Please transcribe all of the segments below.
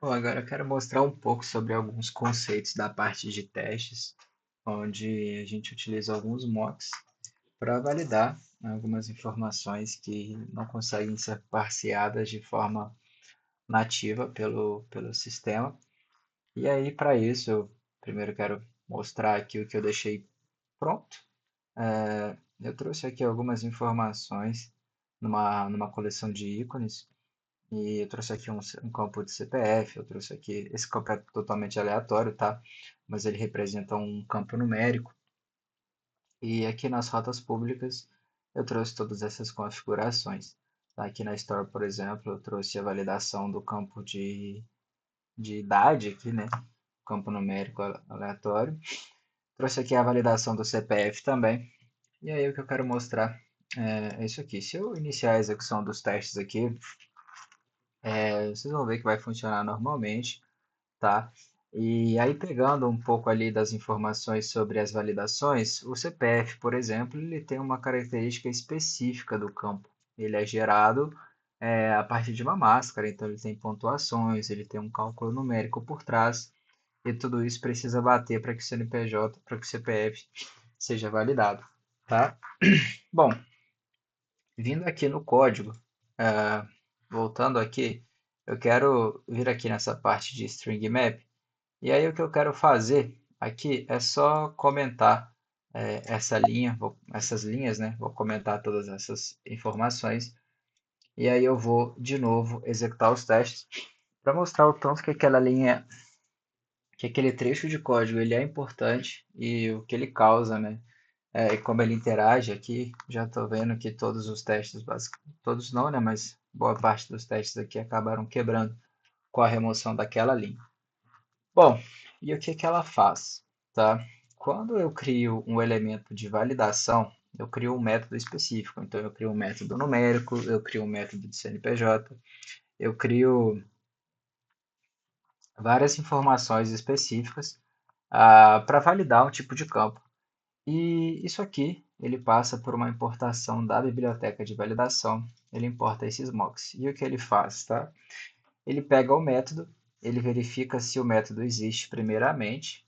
Bom, agora eu quero mostrar um pouco sobre alguns conceitos da parte de testes, onde a gente utiliza alguns mocks para validar algumas informações que não conseguem ser parseadas de forma nativa pelo sistema. E aí, para isso, eu primeiro quero mostrar aqui o que eu deixei pronto. Eu trouxe aqui algumas informações numa coleção de ícones. E eu trouxe aqui um campo de CPF, eu trouxe aqui, esse campo é totalmente aleatório, tá? Mas ele representa um campo numérico. E aqui nas rotas públicas eu trouxe todas essas configurações. Tá? Aqui na Store, por exemplo, eu trouxe a validação do campo de idade aqui, né? Campo numérico aleatório. Trouxe aqui a validação do CPF também. E aí o que eu quero mostrar é isso aqui. Se eu iniciar a execução dos testes aqui, vocês vão ver que vai funcionar normalmente, tá? E aí, pegando um pouco ali das informações sobre as validações, o CPF, por exemplo, ele tem uma característica específica do campo. Ele é gerado a partir de uma máscara, então ele tem pontuações, ele tem um cálculo numérico por trás, e tudo isso precisa bater para que o CNPJ, para que o CPF seja validado, tá? Bom, vindo aqui no código, ah, voltando aqui, eu quero vir aqui nessa parte de string map. E aí o que eu quero fazer aqui é só comentar essa linha, essas linhas, né? Vou comentar todas essas informações. E aí eu vou de novo executar os testes para mostrar o tanto que aquela linha, que aquele trecho de código ele é importante e o que ele causa, né? E como ele interage aqui. Já estou vendo que todos os testes, todos não, né? Mas boa parte dos testes aqui acabaram quebrando com a remoção daquela linha. Bom, e o que que ela faz, tá? Quando eu crio um elemento de validação, eu crio um método específico. Então, eu crio um método numérico, eu crio um método de CNPJ, eu crio várias informações específicas para validar um tipo de campo. E isso aqui, ele passa por uma importação da biblioteca de validação, ele importa esses mocks. E o que ele faz, tá? Ele pega o método, ele verifica se o método existe primeiramente,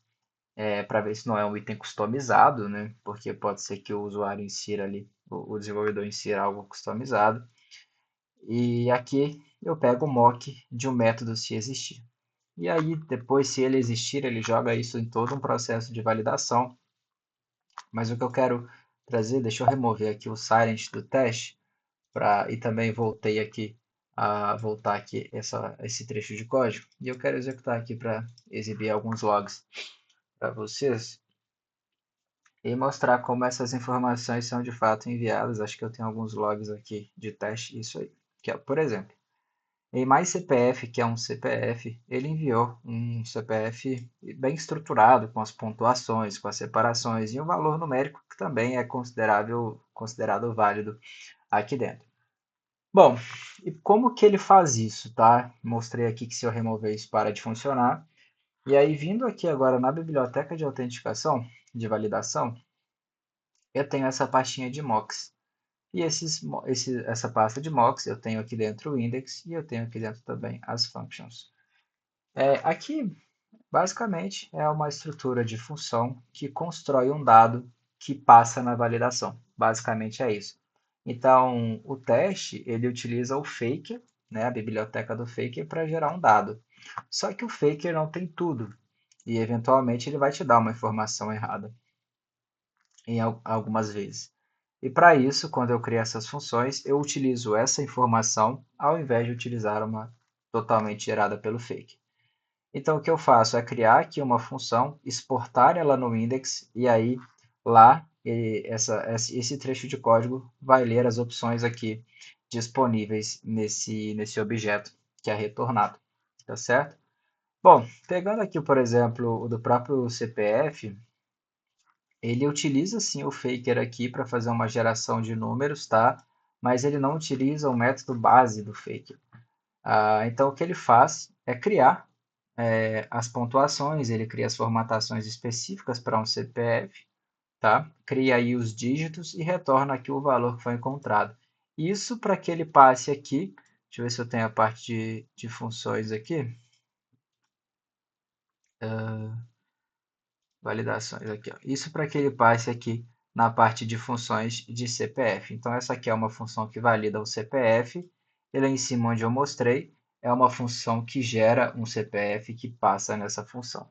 para ver se não é um item customizado, né? Porque pode ser que o usuário insira ali, o desenvolvedor insira algo customizado. E aqui eu pego o mock de um método se existir. E aí, depois, se ele existir, ele joga isso em todo um processo de validação. Mas o que eu quero trazer, deixa eu remover aqui o silent do teste, e também voltei aqui a voltar aqui esse trecho de código. E eu quero executar aqui para exibir alguns logs para vocês e mostrar como essas informações são de fato enviadas. Acho que eu tenho alguns logs aqui de teste, isso aí. Que é, por exemplo, em MyCPF, que é um CPF, ele enviou um CPF bem estruturado, com as pontuações, com as separações e um valor numérico que também é considerado válido aqui dentro. Bom, e como que ele faz isso, tá? Mostrei aqui que se eu remover isso para de funcionar. E aí, vindo aqui agora na biblioteca de autenticação, de validação, eu tenho essa pastinha de mocks. E essa pasta de mocks eu tenho aqui dentro o index e eu tenho aqui dentro também as functions. Aqui, basicamente, é uma estrutura de função que constrói um dado que passa na validação. Basicamente é isso. Então, o teste, ele utiliza o faker, né, a biblioteca do faker, para gerar um dado. Só que o faker não tem tudo. E, eventualmente, ele vai te dar uma informação errada algumas vezes. E para isso, quando eu crio essas funções, eu utilizo essa informação ao invés de utilizar uma totalmente gerada pelo fake. Então, o que eu faço é criar aqui uma função, exportar ela no index, e aí lá esse trecho de código vai ler as opções aqui disponíveis nesse objeto que é retornado, tá certo? Bom, pegando aqui, por exemplo, o do próprio CPF, ele utiliza sim o faker aqui para fazer uma geração de números, tá? Mas ele não utiliza o método base do faker. Então, o que ele faz é criar as pontuações, ele cria as formatações específicas para um CPF, tá? Cria aí os dígitos e retorna aqui o valor que foi encontrado. Isso para que ele passe aqui, deixa eu ver se eu tenho a parte de funções aqui. validações aqui, ó. Isso para que ele passe aqui na parte de funções de CPF. Então, essa aqui é uma função que valida o CPF. Ele em cima onde eu mostrei é uma função que gera um CPF que passa nessa função.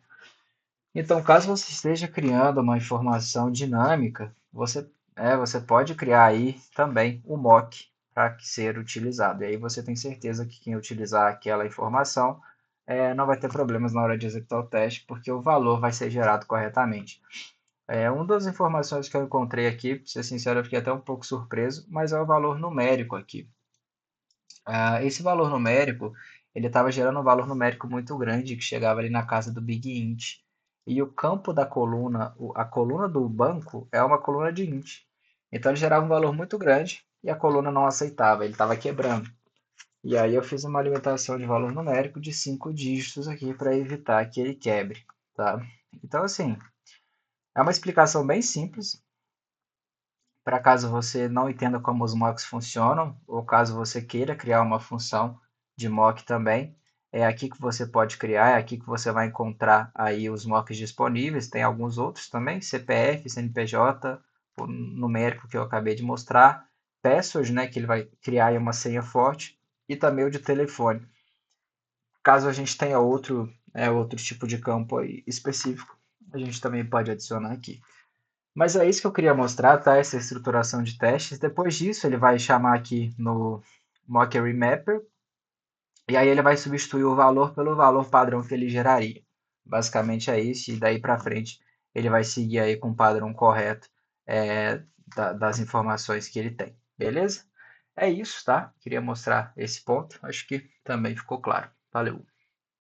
Então, caso você esteja criando uma informação dinâmica, você pode criar aí também o mock para ser utilizado. E aí você tem certeza que quem utilizar aquela informação não vai ter problemas na hora de executar o teste, porque o valor vai ser gerado corretamente. Uma das informações que eu encontrei aqui, para ser sincero, eu fiquei até um pouco surpreso, mas é o valor numérico aqui. Esse valor numérico, ele estava gerando um valor numérico muito grande, que chegava ali na casa do Big Int. E o campo da coluna, a coluna do banco é uma coluna de int. Então ele gerava um valor muito grande e a coluna não aceitava, ele estava quebrando. E aí eu fiz uma alimentação de valor numérico de 5 dígitos aqui para evitar que ele quebre, tá? Então assim, é uma explicação bem simples, para caso você não entenda como os mocks funcionam, ou caso você queira criar uma função de mock também, é aqui que você pode criar, é aqui que você vai encontrar aí os mocks disponíveis, tem alguns outros também, CPF, CNPJ, o numérico que eu acabei de mostrar, password, né, que ele vai criar aí uma senha forte, e também o de telefone. Caso a gente tenha outro tipo de campo aí específico, a gente também pode adicionar aqui. Mas é isso que eu queria mostrar, tá? Essa estruturação de testes. Depois disso, ele vai chamar aqui no Mockery Mapper, e aí ele vai substituir o valor pelo valor padrão que ele geraria. Basicamente é isso, e daí para frente ele vai seguir aí com o padrão correto das informações que ele tem. Beleza? É isso, tá? Queria mostrar esse ponto. Acho que também ficou claro. Valeu!